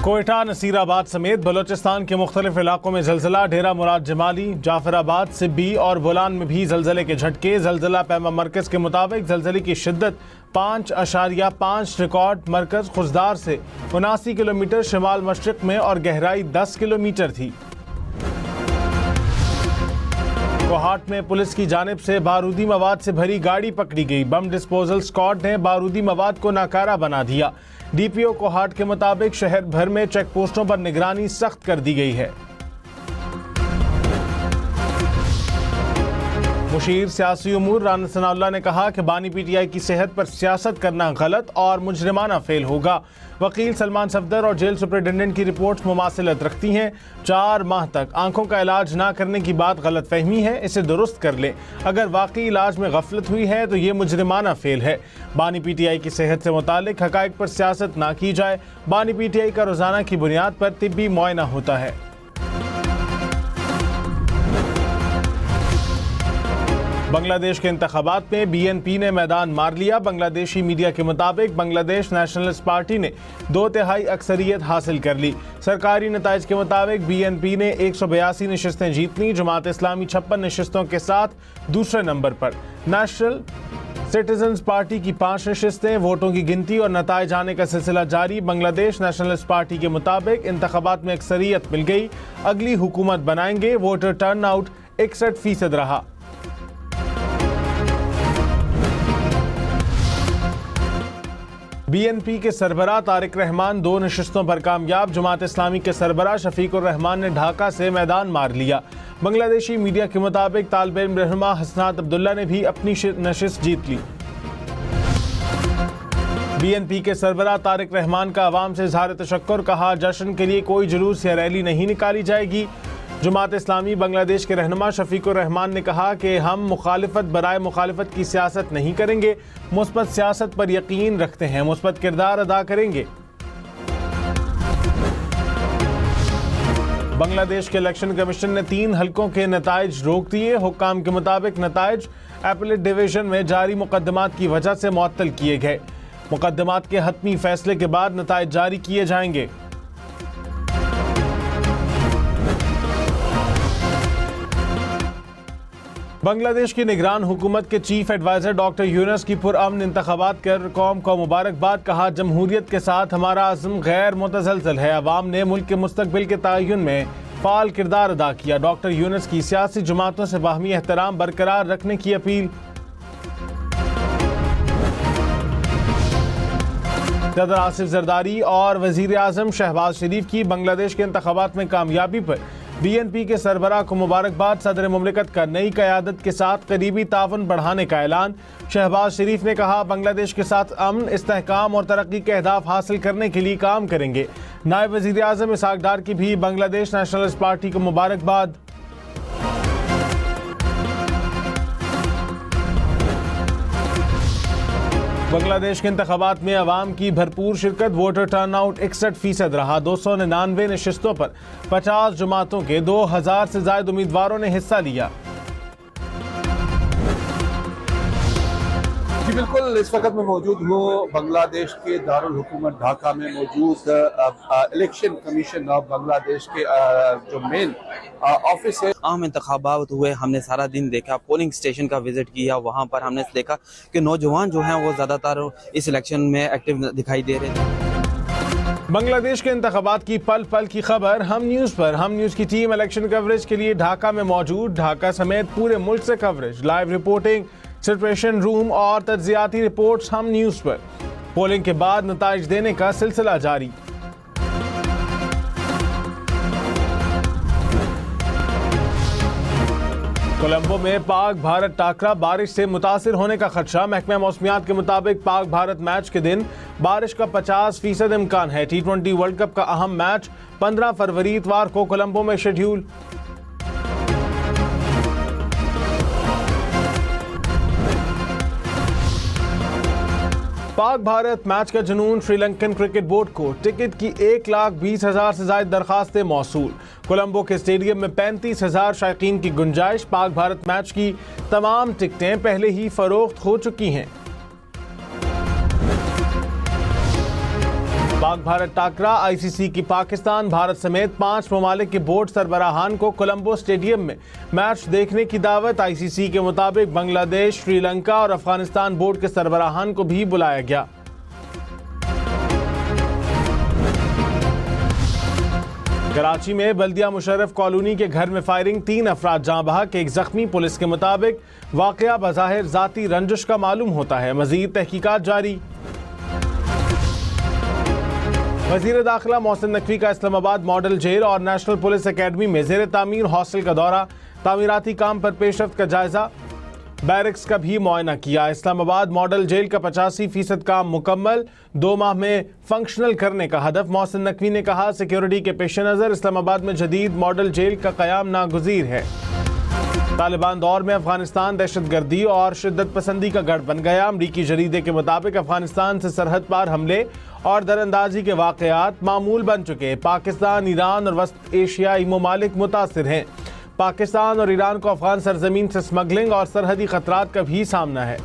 कोयटा, नसीराबाद समेत बलोचिस्तान के मुख्तलिफ इलाकों में जलजिला। डेरा मुराद जमाली, जाफराबाद, सिब्बी और बोलान में भी जलजिले के झटके। जलजिला पैमा मरकज़ के मुताबिक जलजिले की शिद्दत 5.5 रिकॉर्ड। मरकज़ खुजदार से 79 किलोमीटर शिमाल मशरिक में और गहराई 10 किलोमीटर थी। कोहाट में पुलिस की जानिब से बारूदी मवाद से भरी गाड़ी पकड़ी गई। बम डिस्पोजल स्क्वाड ने बारूदी मवाद को नाकारा बना दिया। डीपीओ कोहाट के मुताबिक शहर भर में चेक पोस्टों पर निगरानी सख्त कर दी गई है। मुशीर सियासी उमूर राना सनाउल्लाह ने कहा कि बानी पीटीआई की सेहत पर सियासत करना गलत और मुजरिमाना फेल होगा। वकील सलमान सफदर और जेल सुपरिटेंडेंट की रिपोर्ट्स मुमासिलत रखती हैं। 4 माह तक आंखों का इलाज ना करने की बात गलत फहमी है, इसे दुरुस्त कर लें। अगर वाकई इलाज में गफलत हुई है तो ये मुजरिमाना फेल है। बानी पीटीआई की सेहत से मुतालिक हकाइक पर सियासत ना की जाए। बानी पीटीआई का रोजाना की बुनियाद पर तिब्बी मुआयना होता है। बांग्लादेश के इंतखाबात में बीएनपी ने मैदान मार लिया। बांग्लादेशी मीडिया के मुताबिक बांग्लादेश नेशनलिस्ट पार्टी ने 2/3 अक्सरियत हासिल कर ली। सरकारी नताइज के मुताबिक बीएनपी ने 182 नशिस्तें जीत ली। जमात इस्लामी 56 नशिस्तों के साथ दूसरे नंबर पर। नेशनल सिटीजन्स पार्टी की 5 नशिस्तें। वोटों की गिनती और नताइज आने का सिलसिला जारी। बांग्लादेश नेशनलिस्ट पार्टी के मुताबिक इंतखाबात में अक्सरियत मिल गई, अगली हुकूमत बनाएंगे। वोटर टर्नआउट 61% रहा। बीएनपी के सरबराह तारिक रहमान 2 नशिस्तों पर कामयाब। जमात इस्लामी के सरबराह शफीकुर रहमान ने ढाका से मैदान मार लिया। बांग्लादेशी मीडिया के मुताबिक तालिब इल्म रहनुमा हसनात अब्दुल्ला ने भी अपनी नशिस्त जीत ली। बीएनपी के सरबराह तारिक रहमान का अवाम से इजहार तशक्कुर। कहा, जश्न के लिए कोई जुलूस या रैली नहीं निकाली जाएगी। जमात इस्लामी बांग्लादेश के रहनुमा शफीकुर रहमान ने कहा कि हम मुखालिफत बराए मुखालिफत की सियासत नहीं करेंगे, मुस्बत सियासत पर यकीन रखते हैं, मुस्बत किरदार अदा करेंगे। बांग्लादेश के इलेक्शन कमीशन ने 3 हलकों के नताइज रोक दिए। हुक्काम के मुताबिक नताइज एपलेट डिवीजन में जारी मुकदमात की वजह से मुअत्तल किए गए। मुकदमात के हतमी फैसले के बाद नताइज जारी किए जाएंगे। बांग्लादेश की निगरान हुकूमत के चीफ एडवाइजर डॉक्टर यूनुस की पुरअमन इंतखाबात कर कौम को मुबारकबाद। कहा, जमहूरियत के साथ हमारा अज़्म गैर मुतज़लज़ल है। अवाम ने मुल्क के मुस्तकबिल के तयन में फ़ाल किरदार अदा किया। डॉक्टर यूनुस की सियासी जमातों से बाहमी एहतराम बरकरार रखने की अपील। सदर आसिफ जरदारी और वज़ीर आज़म शहबाज शरीफ की बांग्लादेश के इंतखाबात में कामयाबी पर बीएनपी के सरबराह को मुबारकबाद। सदर मुमलिकत का नई क़यादत के साथ करीबी तावन बढ़ाने का ऐलान। शहबाज शरीफ ने कहा, बांग्लादेश के साथ अमन, इस्तेहकाम और तरक्की के अहदाफ हासिल करने के लिए काम करेंगे। नायब वज़ीर आज़म इसहाक डार की भी बांग्लादेश नेशनलिस्ट पार्टी को मुबारकबाद। बांग्लादेश के इंतखाबात में अवाम की भरपूर शिरकत। वोटर टर्नआउट 61% रहा। 299 नशिस्तों पर 50 जमातों के 2000 से ज्यादा उम्मीदवारों ने हिस्सा लिया। जी बिल्कुल, इस वक्त मैं मौजूद हूँ बांग्लादेश के दारुल हुकूमत ढाका में मौजूद इलेक्शन कमीशन ऑफ बांग्लादेश के जो मेन ऑफिस है। आम इंतखाबात हुए, हमने सारा दिन देखा, पोलिंग स्टेशन का विजिट किया। वहाँ पर हमने देखा कि नौजवान जो हैं वो ज़्यादातर इस इलेक्शन में एक्टिव दिखाई दे रहे थे। बांग्लादेश के इंतखाबात की पल पल की खबर हम न्यूज़ पर। हम न्यूज़ की टीम इलेक्शन कवरेज के लिए ढाका में मौजूद। ढाका समेत पूरे मुल्क से coverage, live reporting, situation room और तज्जियाती रिपोर्ट्स हम न्यूज़ पर। पोलिंग के बाद नताइज देने का सिलसिला जारी। कोलंबो में पाक भारत टाकरा, बारिश से मुतासिर होने का खदशा। महकमा मौसमियात के मुताबिक पाक भारत मैच के दिन बारिश का 50% इम्कान है। T20 वर्ल्ड कप का अहम मैच 15 फरवरी इतवार को कोलंबो में शेड्यूल। पाक भारत मैच का जुनून। श्रीलंकन क्रिकेट बोर्ड को टिकट की 1,20,000 से ज्यादा दरखास्तें मौसूल। कोलंबो के स्टेडियम में 35,000 शायकीन की गुंजाइश। पाक भारत मैच की तमाम टिकटें पहले ही फरोख्त हो चुकी हैं। पाक भारत टाकरा आईसीसी की पाकिस्तान भारत समेत 5 ममालिक के बोर्ड सरबराहान को कोलंबो स्टेडियम में मैच देखने की दावत। आईसीसी के मुताबिक बांग्लादेश, श्रीलंका और अफगानिस्तान बोर्ड के सरबराहान को भी बुलाया गया। कराची में बल्दिया मुशर्रफ कॉलोनी के घर में फायरिंग, 3 अफराद जाँ बहक, 1 जख्मी। पुलिस के मुताबिक वाकया बज़ाहिर जाती रंजिश का मालूम होता है। मजीद तहकीकात जारी। वज़ीर दाखिला मोहसिन नकवी का इस्लामाबाद मॉडल जेल और नेशनल पुलिस एकेडमी में ज़ेर तामीर हॉस्टल का दौरा, तामीराती काम पर पेशरफ्त का जायजा, बैरक्स का भी मुआयना किया। इस्लामाबाद मॉडल जेल का 85% काम मुकम्मल, 2 माह में फंक्शनल करने का हदफ। मोहसिन नकवी ने कहा, सिक्योरिटी के पेश नज़र इस्लामाबाद में जदीद मॉडल जेल का क़याम नागुज़ीर है। तालिबान दौर में अफगानिस्तान दहशतगर्दी और शिद्दत पसंदी का गढ़ बन गया। अमरीकी जरीदे के मुताबिक अफगानिस्तान से सरहद पार हमले और दरअंदाजी के वाक़यात मामूल बन चुके। पाकिस्तान, ईरान और वस्त एशियाई ममालिक मुतासिर हैं। पाकिस्तान और ईरान को अफगान सरजमीन से स्मगलिंग और सरहदी खतरात का भी सामना है।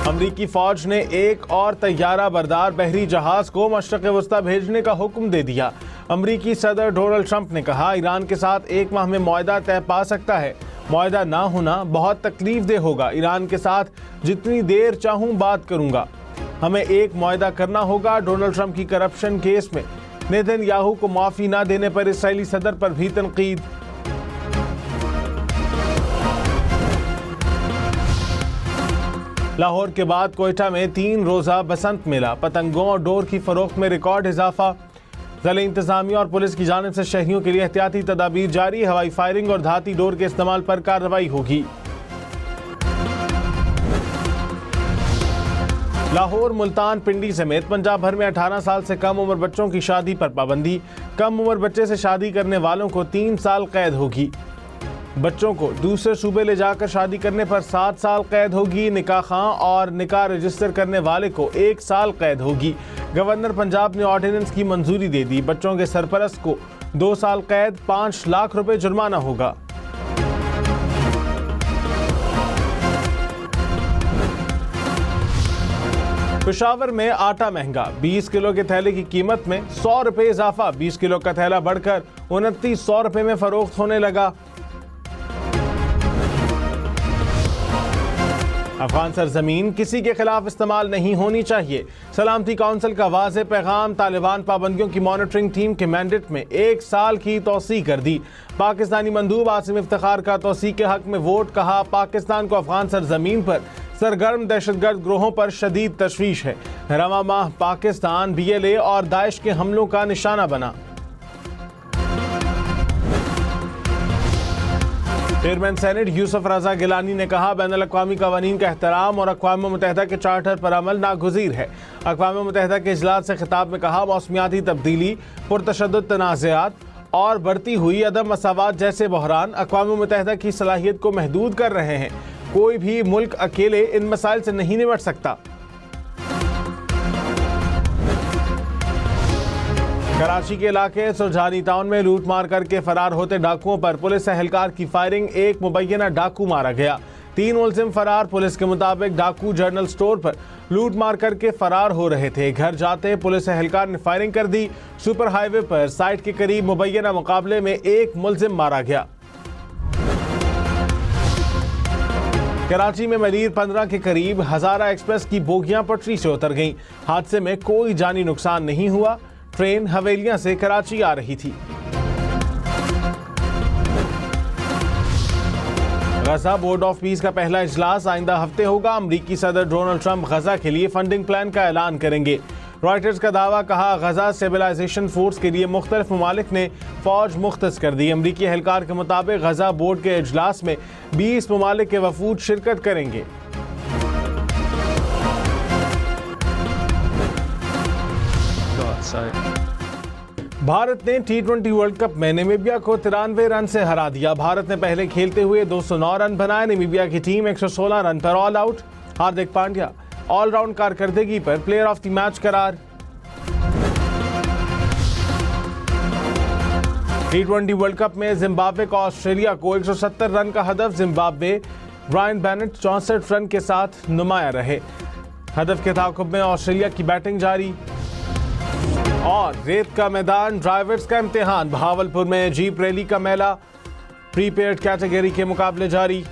अमरीकी फौज ने एक और तैयारा बरदार बहरी जहाज को मशरक़ वस्ता भेजने का हुक्म दे दिया। अमरीकी सदर डोनाल्ड ट्रंप ने कहा, ईरान के साथ 1 माह में मुआहदा तय पा सकता है। मुआहदा ना होना बहुत तकलीफ दे होगा। ईरान के साथ जितनी देर चाहूं बात करूंगा। हमें एक मुआहदा करना होगा। डोनाल्ड ट्रंप की करप्शन केस में नेतन्याहू को माफ़ी ना देने पर इसराइली सदर पर भी तनकीद। लाहौर के बाद कोयटा में 3 रोज़ा बसंत मेला, पतंगों और डोर की फरोख्त में रिकॉर्ड इजाफा। ज़िला इंतज़ामिया और पुलिस की जानिब से शहरियों के लिए एहतियाती तदाबीर जारी। हवाई फायरिंग और धाती डोर के इस्तेमाल पर कार्रवाई होगी। लाहौर, मुल्तान, पिंडी समेत पंजाब भर में 18 साल से कम उम्र बच्चों की शादी पर पाबंदी। कम उम्र बच्चे से शादी करने वालों को 3 साल कैद होगी। बच्चों को दूसरे सूबे ले जाकर शादी करने पर 7 साल कैद होगी। निकाह खां और निकाह रजिस्टर करने वाले को 1 साल कैद होगी। गवर्नर पंजाब ने ऑर्डिनेंस की मंजूरी दे दी। बच्चों के सरपरस्त को 2 साल कैद, 5 लाख रुपए जुर्माना होगा। पेशावर में आटा महंगा, 20 किलो के थैले की कीमत में 100 रुपए इजाफा। 20 किलो का थैला बढ़कर 2900 रुपए में फरोख्त होने लगा। अफगान सरजमीन किसी के खिलाफ इस्तेमाल नहीं होनी चाहिए। सलामती काउंसिल का वाज़े पैगाम। तालिबान पाबंदियों की मॉनिटरिंग टीम के मैंडेट में 1 साल की तौसीह कर दी। पाकिस्तानी मंदूब आसिम इफ्तिखार का तौसीह के हक में वोट। कहा, पाकिस्तान को अफगान सरजमीन पर सरगर्म दहशतगर्द ग्रोहों पर शदीद तशवीश है। रवा माह पाकिस्तान BLA और दाइश के हमलों का निशाना बना। चेयरमैन सेनेट यूसुफ रजा गिलानी ने कहा, बैनुल-अक़वामी क़वानीन का एहतराम और अक़वाम मुत्तहिदा के चार्टर पर अमल नागुज़ीर है। अक़वाम मुत्तहिदा के इजलास से खिताब में कहा, मौसमियाती तब्दीली, पुरतशद्दुद तनाज़ात और बढ़ती हुई अदम मसावात जैसे बहरान अक़वाम मुत्तहिदा की सलाहियत को महदूद कर रहे हैं। कोई भी मुल्क अकेले इन मसाइल से नहीं निपट सकता। कराची के इलाके सुरजानी टाउन में लूट मार करके फरार होते डाकुओं पर पुलिस एहलकार की फायरिंग। 1 मुबैना डाकू मारा गया, 3 मुलजिम फरार। पुलिस के मुताबिक डाकू जनरल स्टोर पर लूट मार करके फरार हो रहे थे। घर जाते पुलिस एहलकार ने फायरिंग कर दी। सुपर हाईवे पर साइट के करीब मुबैना मुकाबले में 1 मुलजिम मारा गया। कराची में मलीर 15 के करीब हजारा एक्सप्रेस की बोगियां पटरी से उतर गईं। हादसे में कोई जानी नुकसान नहीं हुआ। ट्रेन हवेलियां से कराची आ रही थी। गजा बोर्ड ऑफ पीस का पहला इजलास आइंदा हफ्ते होगा। अमरीकी सदर डोनाल्ड ट्रंप गजा के लिए फंडिंग प्लान का ऐलान करेंगे। रॉयटर्स का दावा, कहा, गजा स्टेबलाइजेशन फोर्स के लिए मुख्तलिफ ममालिक ने फौज मुख्तस कर दी। अमरीकी एहलकार के मुताबिक गजा बोर्ड के इजलास में 20 ममालिक के वफूद शिरकत करेंगे। भारत ने T20 वर्ल्ड कप में नामीबिया को 93 रन से हरा दिया। भारत ने पहले खेलते हुए 209 रन बनाए। नामीबिया की टीम 116 रन पर all out. Hardik Pandya all-round कारकर्दगी पर प्लेयर ऑफ द मैच करार। T20 वर्ल्ड कप में जिम्बाब्वे को ऑस्ट्रेलिया को 170 रन का हदफ। जिम्बाब्वे ब्रायन बेनेट 64 रन के साथ नुमाया रहे। हदफ के ताक़ुब में ऑस्ट्रेलिया की बैटिंग जारी। और रेत का मैदान, ड्राइवर्स का इम्तिहान, बहावलपुर में जीप रैली का मेला, प्रीपेड कैटेगरी के मुकाबले जारी।